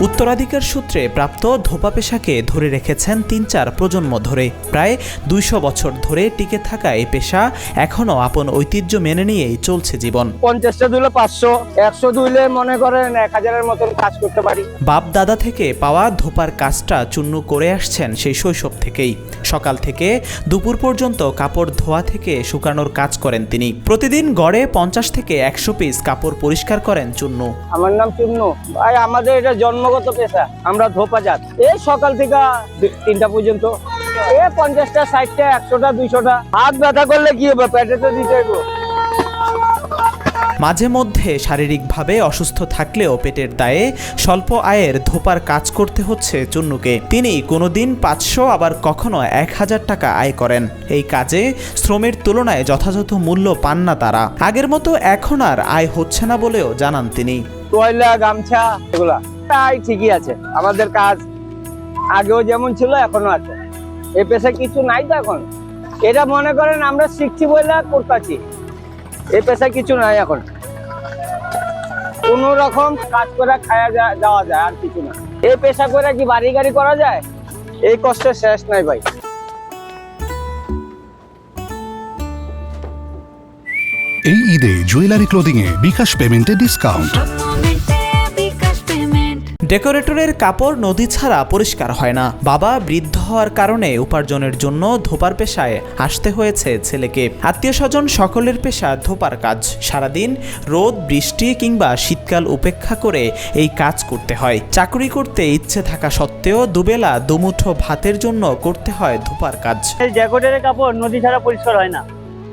উত্তরাধিকার সূত্রে প্রাপ্ত ধোপা পেশাকে ধরে রেখেছেন ৩-৪ প্রজন্ম ধরে। প্রায় ২০০ বছর ধরে টিকে থাকা এই পেশা এখনো আপন ঐতিহ্য মেনে নিয়েই চলছে জীবন। 50টা ধুলে 500, 100 ধুলে মনে করেন 1000-এর মতন কাজ করতে পারি। বাপ দাদা থেকে পাওয়া ধোপার কাজটা চুন্নু করে আসছেন সেই শৈশব থেকেই। সকাল থেকে দুপুর পর্যন্ত কাপড় ধোয়া থেকে শুকানোর কাজ করেন তিনি। প্রতিদিন গড়ে 50 থেকে 100 পিস কাপড় পরিষ্কার করেন চুন্নু। আমার নাম চুন্নু ভাই, আমাদের এটা জন্মগত পেশা। আমরা ধোপা জাত। এই সকাল থেকে 3টা পর্যন্ত 50টা, 60টা, 100টা, 200টা। হাত ব্যথা করলে কি হবে, পেটে তো দিতে হবে। মাঝে মধ্যে শারীরিকভাবে অসুস্থ থাকলেও পেটের দায়ে স্বল্প আয়ের ধোপার কাজ করতে হচ্ছে চুন্নুকে। তিনি কোনোদিন 500 আবার কখনো 1000 টাকা আয় করেন। এই কাজে শ্রমের তুলনায় যথাযথ মূল্য পান না তারা। আগের মতো এখন আর আয় হচ্ছে না বলেও জানান তিনি। টয়লা, গামছা এগুলা তাই ঠিকই আছে। আমাদের কাজ আগেও যেমন ছিল এখনো আছে। এই পেশা কিছু নাই তো এখন। এটা মনে করেন আমরা শিখছি বলে করতেছি। এই পেশা কিছু নাই এখন। কোন রকম কাজ করে খাওয়া যাওয়া যায়, আর কিছু না। এই পেশা করে কি বাড়ি গাড়ি করা যায়? এই কষ্টের শেষ নাই ভাই। এই ঈদে জুয়েলারি ক্লোদিং এ বিকাশ পেমেন্টে ডিসকাউন্ট। ডেকোরেটরের কাপড় নদী ছাড়া পরিষ্কার হয় না। বাবা বৃদ্ধ হওয়ার কারণে উপার্জনের জন্য ধোপার পেশায় আসতে হয়েছে ছেলেকে। আত্মীয় স্বজন সকলের পেশা ধোপার কাজ। সারাদিন রোদ, বৃষ্টি কিংবা শীতকাল উপেক্ষা করে এই কাজ করতে হয়। চাকরি করতে ইচ্ছে থাকা সত্ত্বেও দুবেলা দুমুঠো ভাতের জন্য করতে হয় ধোপার কাজ। এই ডেকোরেটরের কাপড় নদী ছাড়া পরিষ্কার হয় না।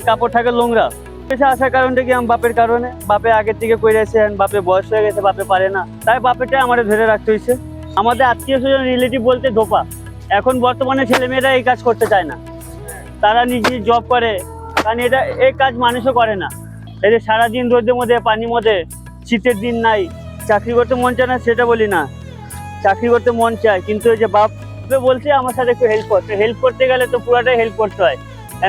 কাপড় থাকে নোংরা। পেশা আসার কারণটা কি, আমার বাপের কারণে। বাপে আগের থেকে করেছে, বাপে বয়স হয়ে গেছে, বাপে পারে না, তাই বাপেরটাই আমাদের ধরে রাখতে হয়েছে। আমাদের আত্মীয় স্বজন রিলেটিভ বলতে ধোপা। এখন বর্তমানে ছেলেমেয়েরা এই কাজ করতে চায় না, তারা নিজে জব করে। কারণ এই কাজ মানুষও করে না। এই যে সারাদিন রোদের মধ্যে, পানির মধ্যে, শীতের দিন নাই, চাকরি করতে মন চায় না সেটা বলি না, চাকরি করতে মন চায়। কিন্তু এই যে বাপে বলছে আমার সাথে একটু হেল্প করতে গেলে তো পুরাটাই হেল্প করতে হয়।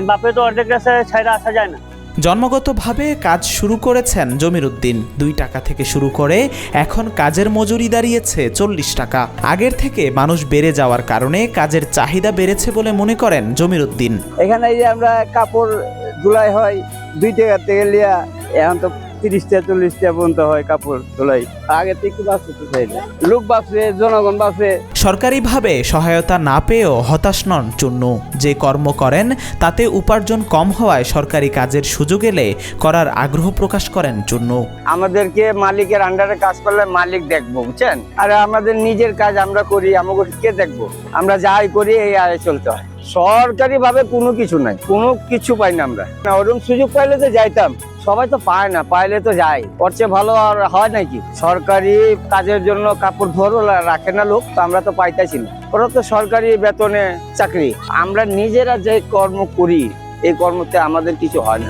বাপে তো অর্ধেক রাস্তায় ছাইরা আসা যায় না। জন্মগতভাবে কাজ শুরু করেছেন জমির উদ্দিন। 2 টাকা থেকে শুরু করে এখন কাজের মজুরি দাঁড়িয়েছে 40 টাকা। আগের থেকে মানুষ বেড়ে যাওয়ার কারণে কাজের চাহিদা বেড়েছে বলে মনে করেন জমির উদ্দিন। এখানে যে আমরা কাপড় ধুলাই হয় 2 টাকা থেকে লিয়া, এখন তো 30টা 40টা পর্যন্ত হয় কাপড় ধুলাই। আগে থেকে বাঁচতে চাই না, লোক বাঁচবে, জনগণ বাঁচবে। সরকারিভাবে সহায়তা না পেয়েও হতাশ নন চুন্নু। যে কর্ম করেন তাতে উপার্জন কম হওয়ায় সরকারি কাজের সুযোগ এলে করার আগ্রহ প্রকাশ করেন চুন্নু। আমাদেরকে মালিকের আন্ডারে কাজ করলে মালিক দেখবো, বুঝছেন। আর আমাদের নিজের কাজ আমরা করি, আমাকে কে দেখবো? আমরা যাই করি এই আয় চলতে হয়। সরকারি ভাবে কোনো কিছু নাই, কোনো কিছু পাই না আমরা। ওরকম সুযোগ পাইলে তো যাইতাম, সবাই তো পায় না, পাইলে তো যাই। ওর চেয়ে ভালো আর হয় নাকি? সরকারি কাজের জন্য কাপড় ধরো রাখে না লোক, তো আমরা তো পাইতেছি না। ওরা তো সরকারি বেতনে চাকরি। আমরা নিজেরা যে কর্ম করি, এই কর্মতে আমাদের কিছু হয় না।